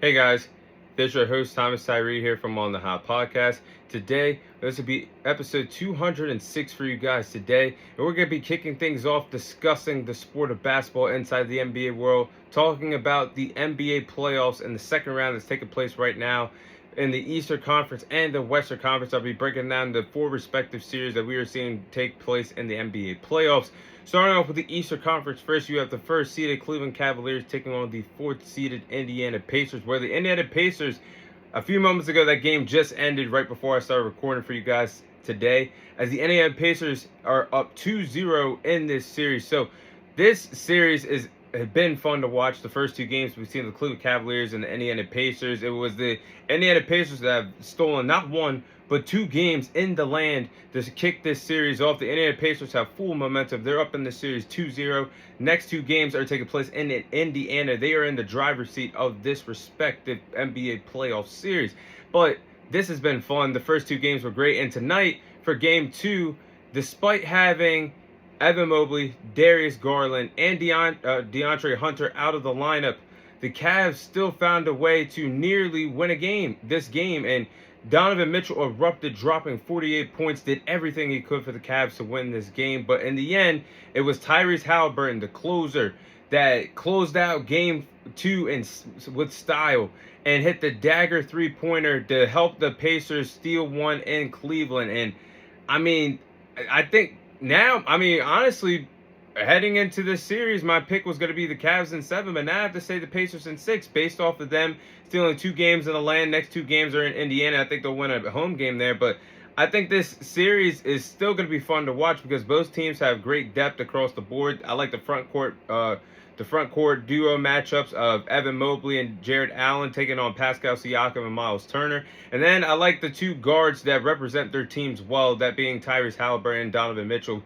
Hey guys, this is your host Thomas Tyree here from On the Hot Podcast. Today, this will be episode 206 for you guys today, and we're going to be kicking things off discussing the sport of basketball inside the NBA world, talking about the NBA playoffs and the second round that's taking place right now in the Eastern Conference and the Western Conference. I'll be breaking down the four respective series that we are seeing take place in the NBA playoffs. Starting off with the Eastern Conference, first you have the first seeded Cleveland Cavaliers taking on the fourth seeded Indiana Pacers, where the Indiana Pacers, a few moments ago, that game just ended right before I started recording for you guys today, as the Indiana Pacers are up 2-0 in this series. So this series has been fun to watch. The first two games we've seen the Cleveland Cavaliers and the Indiana Pacers. It was the Indiana Pacers that have stolen not one but two games in the land to kick this series off. The Indiana Pacers have full momentum. They're up in the series 2-0. Next two games are taking place in Indiana. They are in the driver's seat of this respective NBA playoff series. But this has been fun. The first two games were great. And tonight, for game two, despite having Evan Mobley, Darius Garland, and DeAndre Hunter out of the lineup, the Cavs still found a way to nearly win this game, and Donovan Mitchell erupted, dropping 48 points, did everything he could for the Cavs to win this game. But in the end, it was Tyrese Halliburton, the closer, that closed out game two with style and hit the dagger three-pointer to help the Pacers steal one in Cleveland. And, I think now, honestly, heading into this series, my pick was going to be the Cavs in 7, but now I have to say the Pacers in 6, based off of them stealing two games in the land. Next two games are in Indiana. I think they'll win a home game there, but I think this series is still going to be fun to watch because both teams have great depth across the board. I like the front court duo matchups of Evan Mobley and Jared Allen taking on Pascal Siakam and Miles Turner. And then I like the two guards that represent their teams well, that being Tyrese Halliburton and Donovan Mitchell.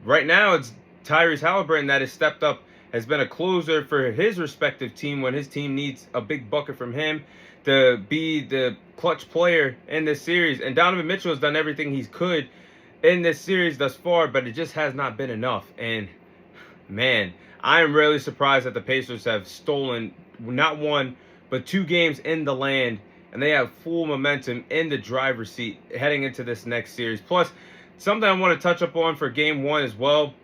Right now, it's Tyrese Halliburton that has stepped up, has been a closer for his respective team when his team needs a big bucket from him to be the clutch player in this series. And Donovan Mitchell has done everything he could in this series thus far, but it just has not been enough. And man, I am really surprised that the Pacers have stolen not one, but two games in the land, and they have full momentum in the driver's seat heading into this next series. Plus, something I want to touch up on for game one as well.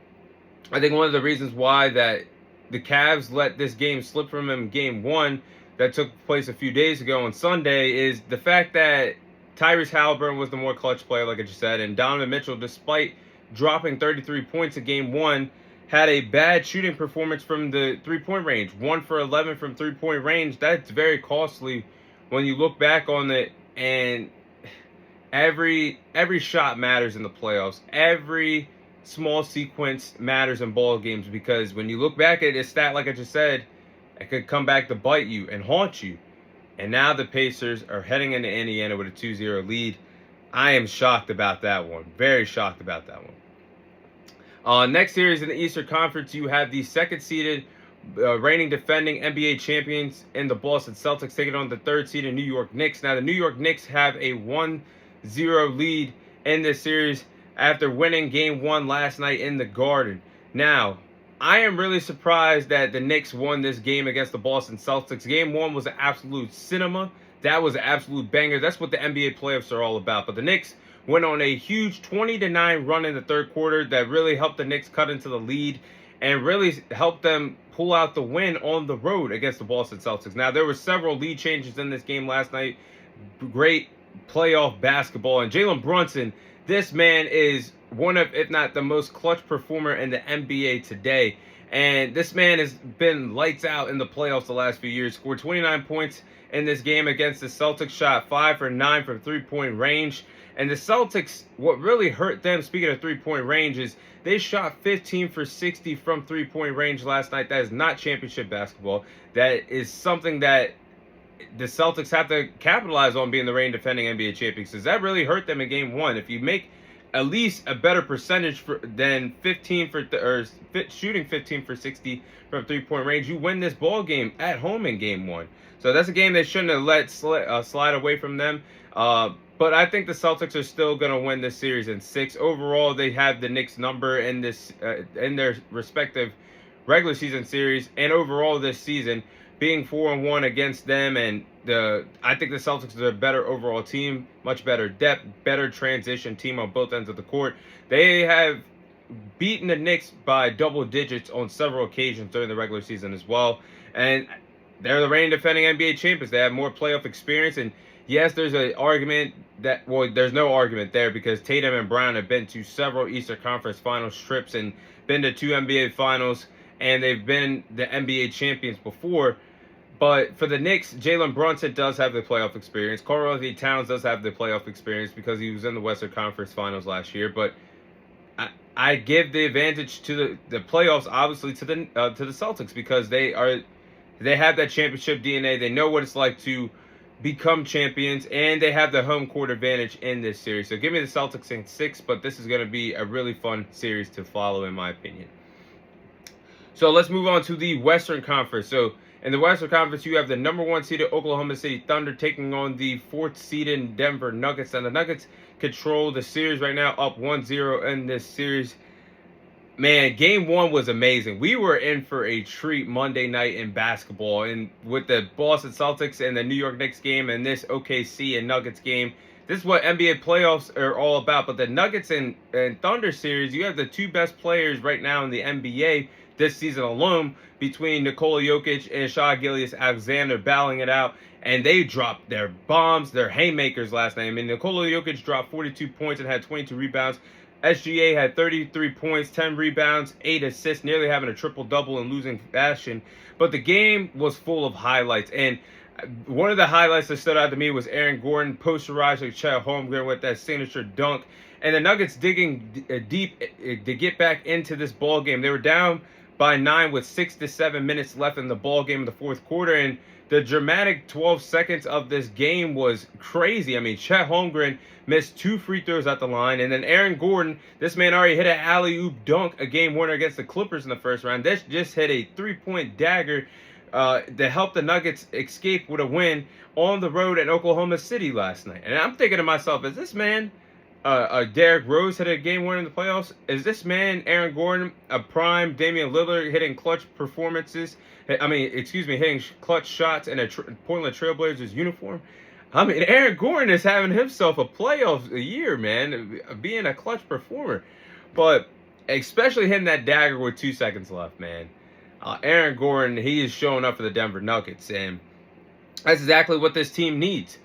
I think one of the reasons why that the Cavs let this game slip from them in game one that took place a few days ago on Sunday is the fact that Tyrese Halliburton was the more clutch player, like I just said, and Donovan Mitchell, despite dropping 33 points in game one, had a bad shooting performance from the three-point range. 1 for 11 from three-point range. That's very costly when you look back on it, and every shot matters in the playoffs. Every small sequence matters in ball games, because when you look back at a stat, like I just said, it could come back to bite you and haunt you. And now the Pacers are heading into Indiana with a 2-0 lead. I am shocked about that one. Very shocked about that one. Next series in the Eastern Conference, you have the second-seeded, reigning defending NBA champions in the Boston Celtics taking on the third-seeded New York Knicks. Now, the New York Knicks have a 1-0 lead in this series after winning game one last night in the Garden. Now, I am really surprised that the Knicks won this game against the Boston Celtics. Game one was an absolute cinema. That was an absolute banger. That's what the NBA playoffs are all about. But the Knicks went on a huge 20-9 run in the third quarter that really helped the Knicks cut into the lead and really helped them pull out the win on the road against the Boston Celtics. Now, there were several lead changes in this game last night. Great playoff basketball. And Jalen Brunson, this man is one of, if not the most clutch performer in the NBA today. And this man has been lights out in the playoffs the last few years. Scored 29 points in this game against the Celtics. Shot 5 for 9 from three-point range. And the Celtics, what really hurt them, speaking of three-point range, is they shot 15 for 60 from three-point range last night. That is not championship basketball. That is something that the Celtics have to capitalize on, being the reigning defending NBA champions, because that really hurt them in game one. If you make at least a better percentage than 15 for shooting 15 for 60 from three-point range, you win this ball game at home in game one. So that's a game they shouldn't have let slide away from them. But I think the Celtics are still going to win this series in 6. Overall, they have the Knicks number in this in their respective regular season series, and overall this season, being 4-1 against them and I think the Celtics are a better overall team, much better depth, better transition team on both ends of the court. They have beaten the Knicks by double digits on several occasions during the regular season as well. And they're the reigning defending NBA champions. They have more playoff experience. And yes, there's an argument that, well, there's no argument there because Tatum and Brown have been to several Eastern Conference Finals trips and been to 2 NBA Finals, and they've been the NBA champions before. But for the Knicks, Jalen Brunson does have the playoff experience. Karl-Anthony Towns does have the playoff experience because he was in the Western Conference Finals last year. But I give the advantage to the playoffs, obviously, to the Celtics because they have that championship DNA. They know what it's like to become champions, and they have the home court advantage in this series. So give me the Celtics in 6, but this is going to be a really fun series to follow, in my opinion. So let's move on to the Western Conference. So in the Western Conference, you have the number 1 seeded Oklahoma City Thunder taking on the 4th seeded Denver Nuggets. And the Nuggets control the series right now, up 1-0 in this series. Man, game 1 was amazing. We were in for a treat Monday night in basketball. And with the Boston Celtics and the New York Knicks game and this OKC and Nuggets game, this is what NBA playoffs are all about. But the Nuggets and Thunder series, you have the 2 best players right now in the NBA this season alone between Nikola Jokic and Shai Gilgeous-Alexander battling it out. And they dropped their bombs, their haymakers last night. I mean, Nikola Jokic dropped 42 points and had 22 rebounds. SGA had 33 points, 10 rebounds, 8 assists, nearly having a triple-double in losing fashion. But the game was full of highlights. And one of the highlights that stood out to me was Aaron Gordon posterizing Chet Holmgren with that signature dunk. And the Nuggets digging deep to get back into this ball game. They were down by 9 with 6 to 7 minutes left in the ball game in the fourth quarter. And the dramatic 12 seconds of this game was crazy. I mean, Chet Holmgren missed 2 free throws at the line. And then Aaron Gordon, this man already hit an alley-oop dunk, a game winner against the Clippers in the first round. This just hit a 3-point dagger that helped the Nuggets escape with a win on the road in Oklahoma City last night. And I'm thinking to myself, is this man Derrick Rose hit a game winner in the playoffs? Is this man, Aaron Gordon, a prime Damian Lillard hitting clutch performances? Hitting clutch shots in a Portland Trailblazers uniform? I mean, Aaron Gordon is having himself a playoff year, man, being a clutch performer. But especially hitting that dagger with 2 seconds left, man. Aaron Gordon, he is showing up for the Denver Nuggets, and that's exactly what this team needs.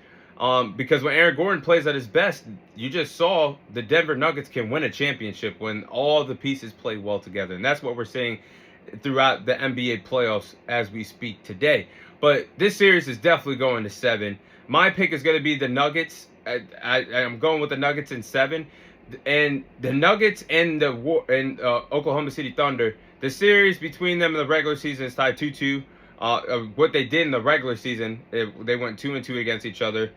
Because when Aaron Gordon plays at his best, you just saw the Denver Nuggets can win a championship when all the pieces play well together. And that's what we're seeing throughout the NBA playoffs as we speak today. But this series is definitely going to 7. My pick is going to be the Nuggets. I'm going with the Nuggets in 7. And the Nuggets and Oklahoma City Thunder, the series between them in the regular season is tied 2-2. What they did in the regular season, they went 2-2 against each other.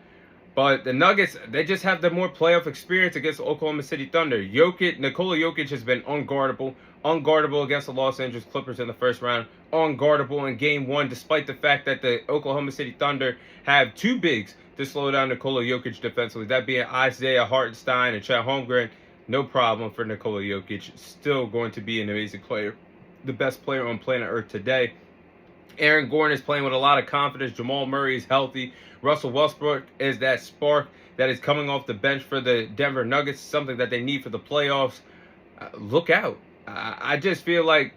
But the Nuggets, they just have the more playoff experience against the Oklahoma City Thunder. Nikola Jokic has been unguardable against the Los Angeles Clippers in the first round, unguardable in game 1, despite the fact that the Oklahoma City Thunder have 2 bigs to slow down Nikola Jokic defensively, that being Isaiah Hartenstein and Chet Holmgren. No problem for Nikola Jokic, still going to be an amazing player, the best player on planet Earth today. Aaron Gordon is playing with a lot of confidence. Jamal Murray is healthy. Russell Westbrook is that spark that is coming off the bench for the Denver Nuggets, something that they need for the playoffs. Look out. I just feel like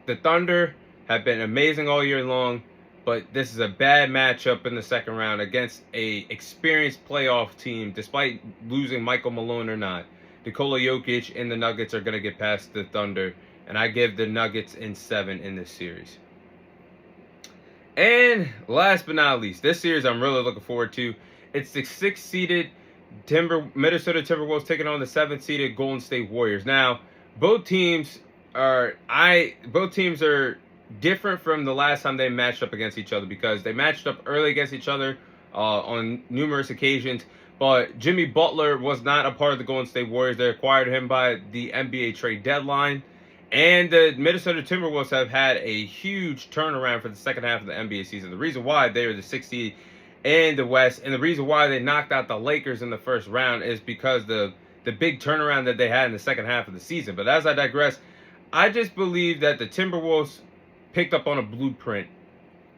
the Thunder have been amazing all year long, but this is a bad matchup in the second round against a experienced playoff team, despite losing Michael Malone or not. Nikola Jokic and the Nuggets are going to get past the Thunder, and I give the Nuggets in 7 in this series. And last but not least, this series I'm really looking forward to. It's the 6th-seeded Minnesota Timberwolves taking on the 7th-seeded Golden State Warriors. Now, both teams are different from the last time they matched up against each other because they matched up early against each other on numerous occasions. But Jimmy Butler was not a part of the Golden State Warriors. They acquired him by the NBA trade deadline. And the Minnesota Timberwolves have had a huge turnaround for the second half of the NBA season. The reason why they are the 6th seed in the West, and the reason why they knocked out the Lakers in the first round is because the big turnaround that they had in the second half of the season. But as I digress, I just believe that the Timberwolves picked up on a blueprint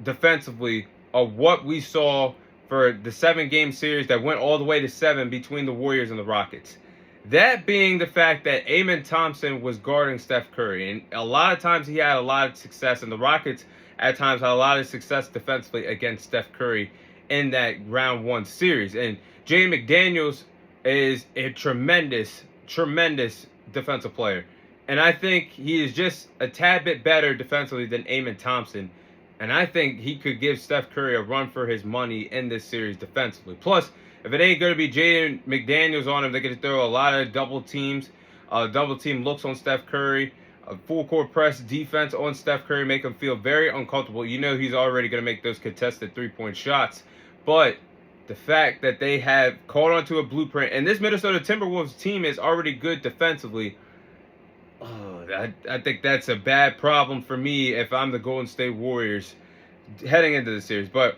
defensively of what we saw for the 7-game series that went all the way to 7 between the Warriors and the Rockets. That being the fact that Amen Thompson was guarding Steph Curry, and a lot of times he had a lot of success, and the Rockets at times had a lot of success defensively against Steph Curry in that round 1 series. And Jaden McDaniels is a tremendous defensive player. And I think he is just a tad bit better defensively than Amen Thompson. And I think he could give Steph Curry a run for his money in this series defensively. Plus, if it ain't going to be Jaden McDaniels on him, they're going to throw a lot of double team looks on Steph Curry, a full court press defense on Steph Curry, make him feel very uncomfortable. You know he's already going to make those contested three-point shots. But the fact that they have caught onto a blueprint, and this Minnesota Timberwolves team is already good defensively, I think that's a bad problem for me if I'm the Golden State Warriors heading into the series. But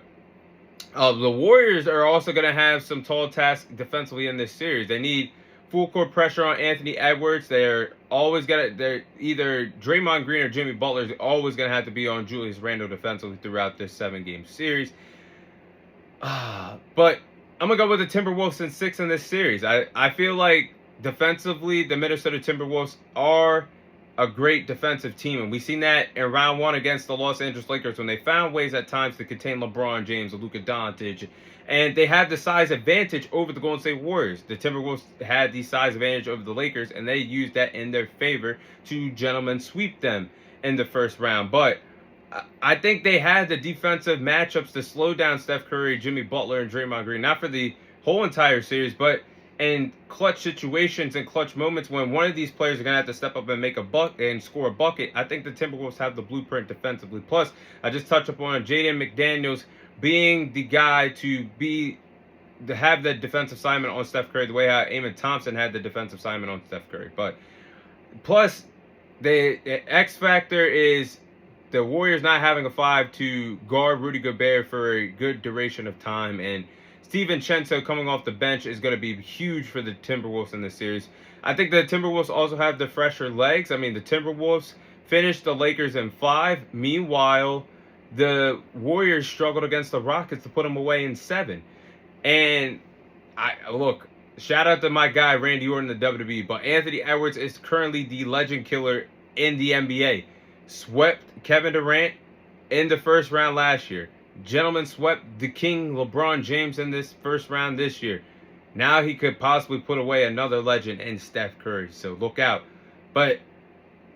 the Warriors are also going to have some tall tasks defensively in this series. They need full court pressure on Anthony Edwards. They're either Draymond Green or Jimmy Butler is always going to have to be on Julius Randle defensively throughout this 7-game series. But I'm going to go with the Timberwolves in 6 in this series. I feel like defensively, the Minnesota Timberwolves are a great defensive team, and we've seen that in round 1 against the Los Angeles Lakers when they found ways at times to contain LeBron James and Luka Doncic, and they had the size advantage over the Golden State Warriors. The Timberwolves had the size advantage over the Lakers, and they used that in their favor to gentlemen sweep them in the first round. But I think they had the defensive matchups to slow down Steph Curry, Jimmy Butler, and Draymond Green, not for the whole entire series, but in clutch situations and clutch moments when one of these players are going to have to step up and make a buck and score a bucket. I think the Timberwolves have the blueprint defensively. Plus, I just touched upon Jaden McDaniels being the guy to have the defensive assignment on Steph Curry the way how Amen Thompson had the defensive assignment on Steph Curry. But plus, the X factor is the Warriors not having a 5 to guard Rudy Gobert for a good duration of time, and DiVincenzo coming off the bench is going to be huge for the Timberwolves in this series. I think the Timberwolves also have the fresher legs. I mean, the Timberwolves finished the Lakers in 5. Meanwhile, the Warriors struggled against the Rockets to put them away in 7. And look, shout out to my guy Randy Orton in the WWE, but Anthony Edwards is currently the legend killer in the NBA. Swept Kevin Durant in the first round last year. Gentlemen swept the king LeBron James in this first round this year. Now he could possibly put away another legend in Steph Curry, so look out. But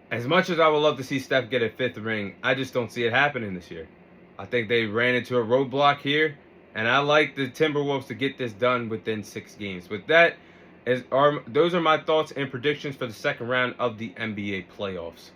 as much as I would love to see Steph get a 5th ring, I just don't see it happening this year. I think they ran into a roadblock here, and I like the Timberwolves to get this done within 6 games. With that, those are my thoughts and predictions for the second round of the NBA playoffs.